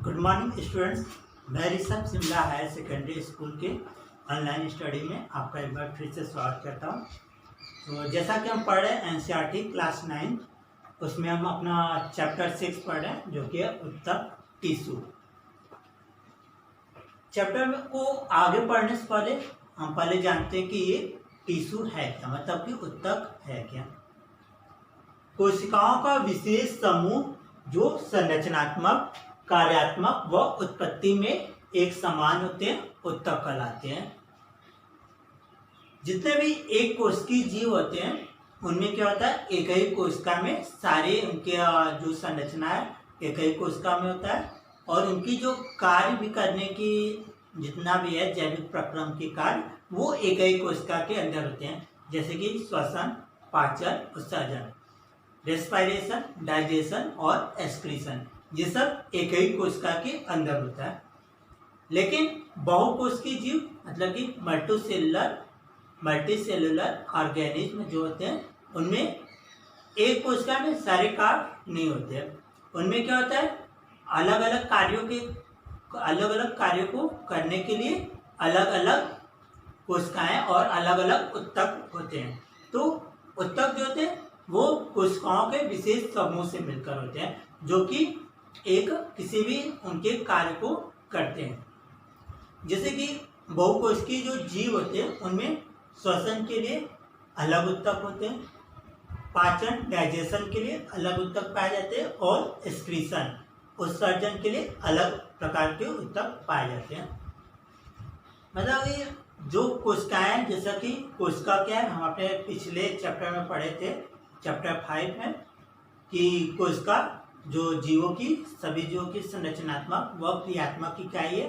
Good morning students. मैं Rishabh Shimla higher secondary school के online study में आपका एक बार फिर से स्वागत करता हूँ। तो जैसा कि हम पढ़ रहे हैं एनसीईआरटी क्लास 9, उसमें हम अपना चैप्टर 6 पढ़ रहे हैं जो कि है उत्तक टिश्यू। चैप्टर को आगे पढ़ने से पहले हम पहले जानते हैं कि ये टिश्यू है क्या, मतलब कि उत्तक है क्या। कोशिकाओं का विशेष समूह जो संरचनात्मक, कार्यात्मक व उत्पत्ति में एक समान होते हैं, उत्तक कहलाते हैं। जितने भी एक कोशिकीय जीव होते हैं उनमें क्या होता है, एक ही कोशिका में सारे उनके जो संरचना है एक ही कोशिका में होता है, और उनकी जो कार्य भी करने की जितना भी है जैविक प्रक्रम के कार्य वो एक ही कोशिका के अंदर होते हैं, जैसे कि श्वसन, पाचन, उत्सर्जन, रेस्पिरेशन, डाइजेशन और एक्सक्रीशन, ये सब एक ही कोशिका के अंदर होता है। लेकिन बहुकोशिकीय जीव मतलब कि मल्टीसेलुलर ऑर्गेनिज्म जो होते हैं उनमें एक कोशिका में सारे कार्य नहीं होते हैं। उनमें क्या होता है, अलग अलग कार्यों को करने के लिए अलग अलग कोशिकाएं और अलग अलग उत्तक होते हैं। तो उत्तक जो होते हैं वो कोशिकाओं के विशेष समूह से मिलकर होते हैं जो कि एक किसी भी उनके कार्य को करते हैं। जैसे कि बहुकोशिकीय जो जीव होते हैं उनमें श्वसन के लिए अलग उत्तक होते हैं, पाचन डाइजेशन के लिए अलग उत्तक पाए जाते हैं, और एक्सक्रीशन उत्सर्जन के लिए अलग प्रकार के उत्तक पाए जाते हैं। मतलब ये जो कोशिकाएं, जैसा कि कोशिका क्या है, हम अपने पिछले चैप्टर में पढ़े थे, चैप्टर 5 में, कि कोशिका जो सभी जीवों की संरचनात्मक व क्रियात्मक इकाई है।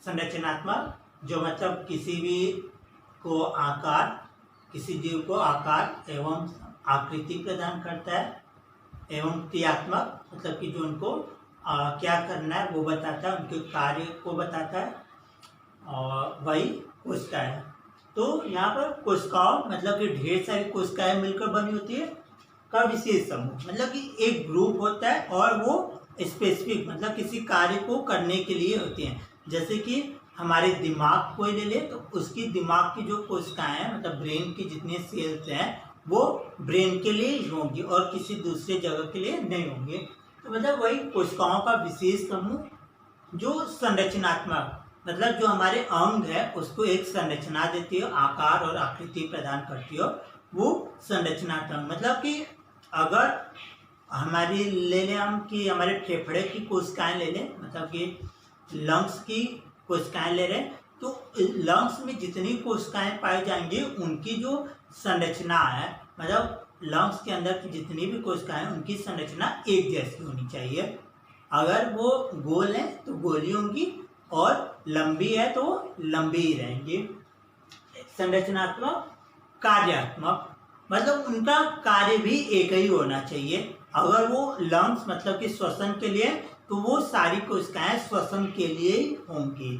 संरचनात्मक जो मतलब किसी जीव को आकार एवं आकृति प्रदान करता है, एवं क्रियात्मक मतलब कि जो उनको क्या करना है वो बताता है, उनके कार्य को बताता है, और वही कोशिका है। तो यहाँ पर कोशिकाओं मतलब कि ढेर सारी कोशिकाएं मिलकर बनी होती है का विशेष समूह, मतलब कि एक ग्रुप होता है और वो स्पेसिफिक मतलब किसी कार्य को करने के लिए होते हैं। जैसे कि हमारे दिमाग को ले ले तो उसकी दिमाग की जो कोशिकाएं हैं मतलब ब्रेन की जितने सेल्स हैं वो ब्रेन के लिए ही होंगी और किसी दूसरे जगह के लिए नहीं होंगे। तो मतलब वही कोशिकाओं का विशेष समूह जो संरचनात्मक मतलब जो हमारे अंग है उसको एक संरचना देती है, आकार और आकृति प्रदान करती है, वो संरचनात्मक। मतलब कि अगर हमारी ले लें हम कि हमारे फेफड़े की कोशिकाएं ले लें, मतलब कि लंग्स की कोशिकाएं ले रहे हैं, तो लंग्स में जितनी कोशिकाएं पाई जाएंगी उनकी जो संरचना है मतलब लंग्स के अंदर की जितनी भी कोशिकाएं हैं उनकी संरचना एक जैसी होनी चाहिए। अगर वो गोल है तो गोली होंगी और लंबी है तो लंबी ही रहेंगी। संरचनात्मक, कार्यात्मक मतलब उनका कार्य भी एक ही होना चाहिए। अगर वो लंग्स मतलब कि श्वसन के लिए तो वो सारी कोशिकाएं श्वसन के लिए ही होंगी।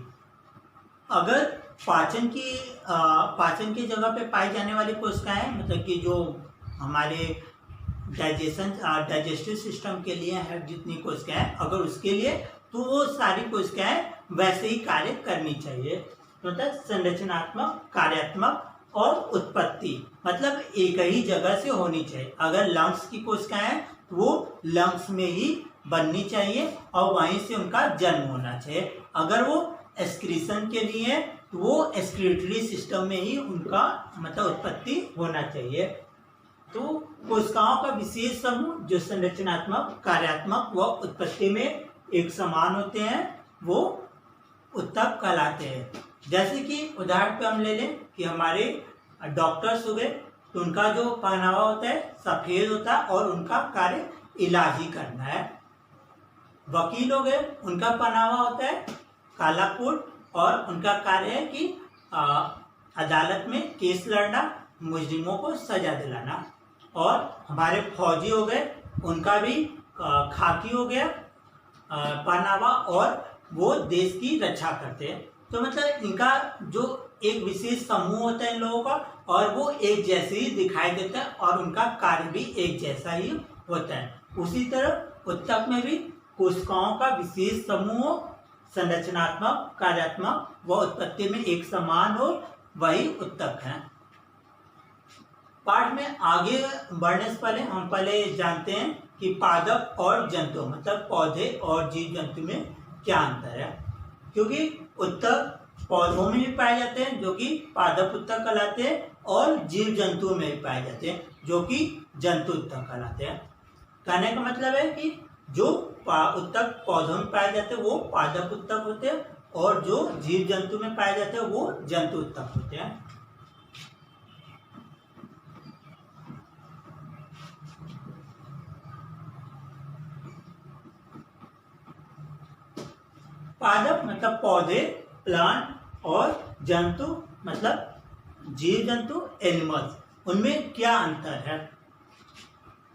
अगर पाचन की जगह पे पाई जाने वाली कोशिकाएं मतलब कि जो हमारे डाइजेस्टिव सिस्टम के लिए है जितनी कोशिकाएं, अगर उसके लिए तो वो सारी कोशिकाएं वैसे ही कार्य करनी चाहिए। मतलब संरचनात्मक, कार्यात्मक और उत्पत्ति मतलब एक ही जगह से होनी चाहिए। अगर लंग्स की कोशिकाएं तो वो लंग्स में ही बननी चाहिए और वहीं से उनका जन्म होना चाहिए। अगर वो एक्सक्रीशन के लिए तो वो एक्सक्रीटरी सिस्टम में ही उनका मतलब उत्पत्ति होना चाहिए। तो कोशिकाओं का विशेष समूह जो संरचनात्मक, कार्यात्मक व उत्पत्ति में एक समान होते हैं वो उत्तक कहलाते हैं। जैसे कि उदाहरण पे हम ले लें कि हमारे डॉक्टर्स हो गए तो उनका जो पहनावा होता है सफेद होता है और उनका कार्य इलाज ही करना है। वकील हो गए, उनका पहनावा होता है काला कोट और उनका कार्य है कि अदालत में केस लड़ना, मुजरिमों को सजा दिलाना। और हमारे फौजी हो गए, उनका भी खाकी हो गया पहनावा और वो देश की रक्षा करते हैं। तो मतलब इनका जो एक विशेष समूह होता है इन लोगों का और वो एक जैसे ही दिखाई देता है और उनका कार्य भी एक जैसा ही होता है। उसी तरह उत्तक में भी कोशिकाओं का विशेष समूह संरचनात्मक, कार्यात्मक व उत्पत्ति में एक समान हो, वही उत्तक है। पाठ में आगे बढ़ने से पहले हम जानते हैं कि पादप और जंतु मतलब पौधे और जीव जंतु में क्या अंतर है। क्योंकि उत्तक पौधों में भी पाए जाते हैं जो कि पादप उत्तक कहलाते हैं, और जीव जंतुओं में भी पाए जाते हैं जो कि जंतु उत्तक कहलाते हैं। कहने का मतलब है कि जो उत्तक पौधों में पाए जाते हैं वो पादप उत्तक होते हैं, और जो जीव जंतु में पाए जाते हैं वो जंतु उत्तक होते हैं। पादप मतलब पौधे, प्लांट, और जंतु मतलब जीव जंतु, एनिमल्स, उनमें क्या अंतर है।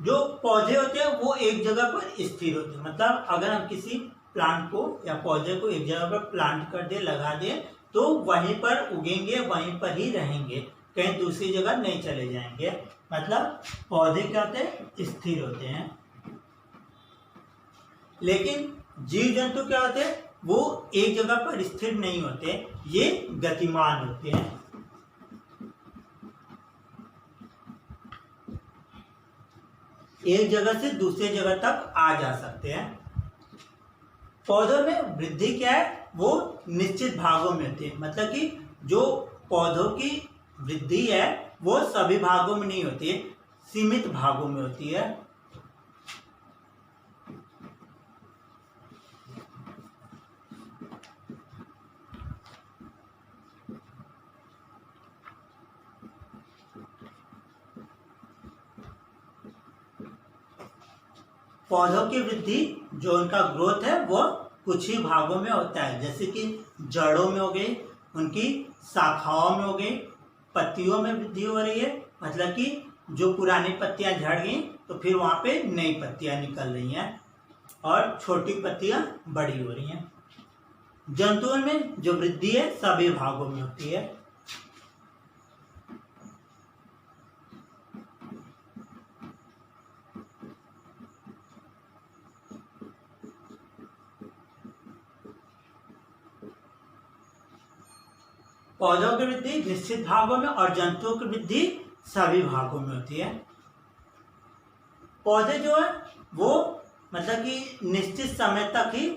जो पौधे होते हैं वो एक जगह पर स्थिर होते हैं, मतलब अगर हम किसी प्लांट को या पौधे को एक जगह पर प्लांट कर दे, लगा दे, तो वहीं पर उगेंगे, वहीं पर ही रहेंगे, कहीं दूसरी जगह नहीं चले जाएंगे। मतलब पौधे क्या होते हैं, स्थिर होते हैं। लेकिन जीव जंतु क्या होते हैं, वो एक जगह पर स्थिर नहीं होते, ये गतिमान होते हैं। एक जगह से दूसरे जगह तक आ जा सकते हैं। पौधों में वृद्धि क्या है, वो निश्चित भागों में होती है, मतलब कि जो पौधों की वृद्धि है वो सभी भागों में नहीं होती है, सीमित भागों में होती है। पौधों की वृद्धि जो उनका ग्रोथ है वो कुछ ही भागों में होता है, जैसे कि जड़ों में हो गई, उनकी शाखाओं में हो गई, पत्तियों में वृद्धि हो रही है, मतलब कि जो पुरानी पत्तियां झड़ गई तो फिर वहां पे नई पत्तियां निकल रही हैं, और छोटी पत्तियां बड़ी हो रही हैं। जंतुओं में जो वृद्धि है सभी भागों में होती है। पौधों की वृद्धि निश्चित भागों में और जंतुओं की वृद्धि सभी भागों में होती है। पौधे जो है वो मतलब कि निश्चित समय तक ही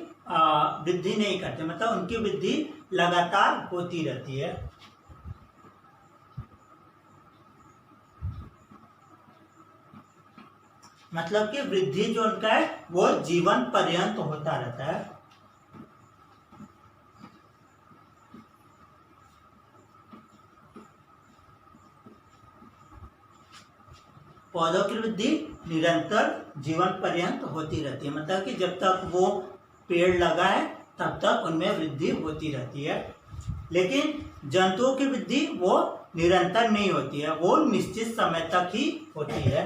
वृद्धि नहीं करते, मतलब उनकी वृद्धि लगातार होती रहती है। मतलब कि वृद्धि जो उनका है वो जीवन पर्यंत होता रहता है। पौधों की वृद्धि निरंतर जीवन पर्यंत होती रहती है, मतलब कि जब तक वो पेड़ लगा है तब तक उनमें वृद्धि होती रहती है। लेकिन जंतुओं की वृद्धि वो निरंतर नहीं होती है, वो निश्चित समय तक ही होती है।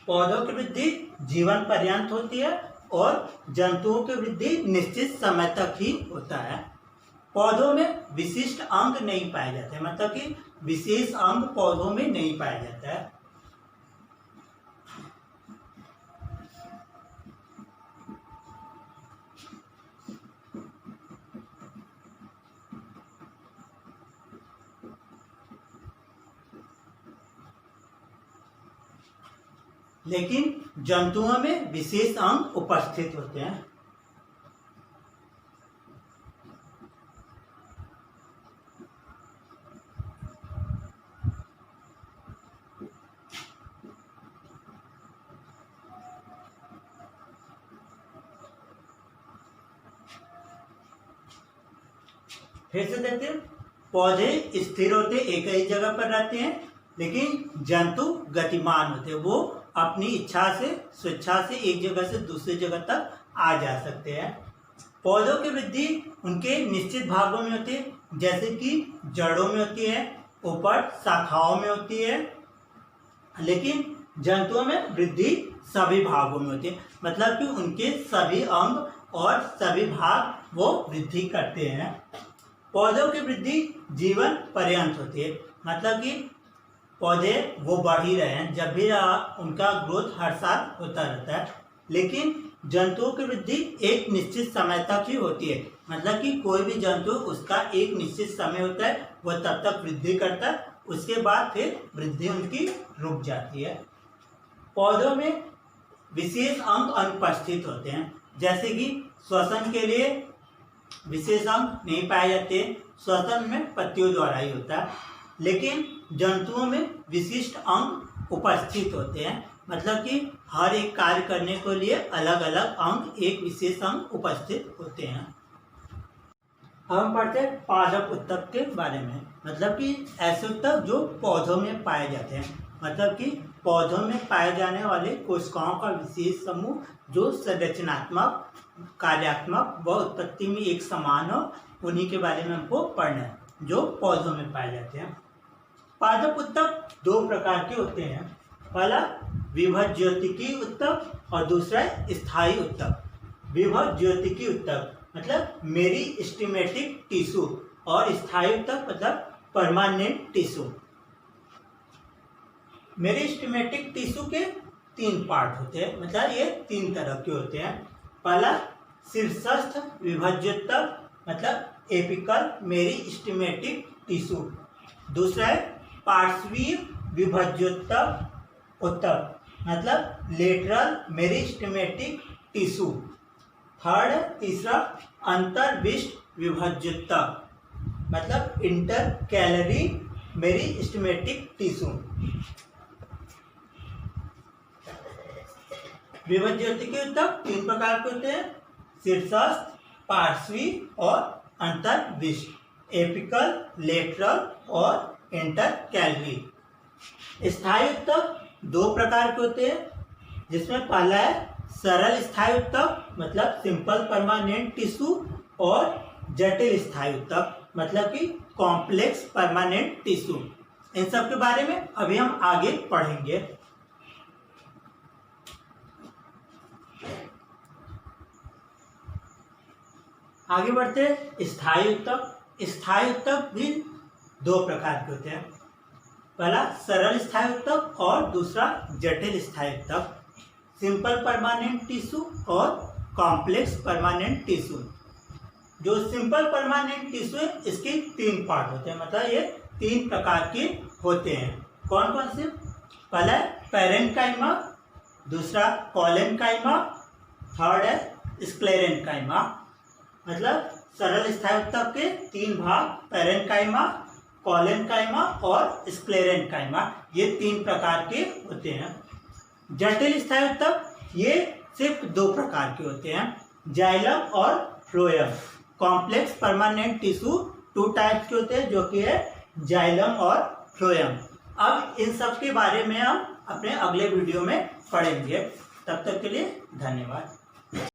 पौधों की वृद्धि जीवन पर्यंत होती है और जंतुओं की वृद्धि निश्चित समय तक ही होता है। पौधों में विशिष्ट अंग नहीं पाए जाते, मतलब कि विशेष अंग पौधों में नहीं पाया जाता है। लेकिन जंतुओं में विशेष अंग उपस्थित होते हैं। फिर से देखते हैं, पौधे स्थिर होते एक ही जगह पर रहते हैं, लेकिन जंतु गतिमान होते हैं, वो अपनी इच्छा से स्वेच्छा से एक जगह से दूसरी जगह तक आ जा सकते हैं। पौधों की वृद्धि उनके निश्चित भागों में होती है, जैसे कि जड़ों में होती है, ऊपर शाखाओं में होती है। लेकिन जंतुओं में वृद्धि सभी भागों में होती है, मतलब कि उनके सभी अंग और सभी भाग वो वृद्धि करते हैं। पौधों की वृद्धि जीवन पर्यंत होती है, मतलब कि पौधे वो बढ़ ही रहे हैं, जब भी उनका ग्रोथ हर साल होता रहता है। लेकिन जंतुओं की वृद्धि एक निश्चित समय तक ही होती है, मतलब कि कोई भी जंतु उसका एक निश्चित समय होता है, वह तब तक वृद्धि करता है, उसके बाद फिर वृद्धि उनकी रुक जाती है। पौधों में विशेष अंग अनुपस्थित होते हैं, जैसे कि श्वसन के लिए विशेष अंग नहीं पाए जाते, श्वसन में पत्तियों द्वारा ही होता है। लेकिन जंतुओं में विशिष्ट अंग उपस्थित होते हैं, मतलब कि हर एक कार्य करने के लिए अलग अलग अंग, एक विशेष अंग उपस्थित होते हैं। हम पढ़ते हैं पादप ऊतक के बारे में, मतलब कि ऐसे ऊतक जो पौधों में पाए जाते हैं, मतलब कि पौधों में पाए जाने वाले कोशिकाओं का विशेष समूह जो संरचनात्मक, कार्यात्मक व उत्पत्ति में एक समान हो, उन्हीं के बारे में हमको पढ़ना है, जो पौधों में पाए जाते हैं। पादप ऊतक दो प्रकार के होते हैं, पहला विभज्योतिकी ऊतक और दूसरा स्थायी ऊतक। विभज्योतिकी ऊतक मतलब मेरिस्टेमेटिक टिश्यू और स्थायी ऊतक मतलब परमानेंट टिश्यू। मेरिस्टेमेटिक टिश्यू के तीन पार्ट होते हैं, मतलब ये तीन तरह के होते हैं। पहला शीर्षस्थ विभज्योतक मतलब एपिकल मेरिस्टेमेटिक टिश्यू, दूसरा है पार्श्वीय विभज्योतक ऊतक मतलब लेटरल मेरिस्टेमेटिक टिश्यू, तीसरा अंतर्विष्ट विभज्योतक मतलब इंटरकैलरी मेरिस्टेमेटिक टिश्यू। विभज्योतिकी ऊतक तीन प्रकार के होते हैं, शीर्षस्थ, पार्श्वी और अंतर्विष्ट, एपिकल, लेटरल और इंटरकैलरी। स्थायी ऊतक दो प्रकार के होते हैं, जिसमें पहला है सरल स्थायी ऊतक मतलब सिंपल परमानेंट टिश्यू और जटिल स्थायी ऊतक मतलब कि कॉम्प्लेक्स परमानेंट टिश्यू। इन सब के बारे में अभी हम आगे पढ़ेंगे। आगे बढ़ते हैं स्थायी ऊतक। स्थायी ऊतक भी दो प्रकार के होते हैं, पहला सरल स्थायी ऊतक और दूसरा जटिल स्थायी ऊतक, सिंपल परमानेंट टिश्यू और कॉम्प्लेक्स परमानेंट टिश्यू। जो सिंपल परमानेंट टिश्यू है इसके तीन पार्ट होते हैं, मतलब ये तीन प्रकार के होते हैं। कौन कौन से? पहला है पैरेन्काइमा, दूसरा कॉलेन्काइमा, थर्ड है स्क्लेरेन्काइमा। मतलब सरल स्थायी ऊतक के तीन भाग पैरेन्काइमा, कॉलेन्काइमा और स्क्लेरेन्काइमा, ये तीन प्रकार के होते हैं। जटिल स्थायी ऊतक ये सिर्फ दो प्रकार के होते हैं, जाइलम और phloem. Complex permanent tissue two types के होते हैं, जो कि है जाइलम और फ्लोएम। अब इन सब के बारे में हम अपने अगले वीडियो में पढ़ेंगे। तब तक के लिए धन्यवाद।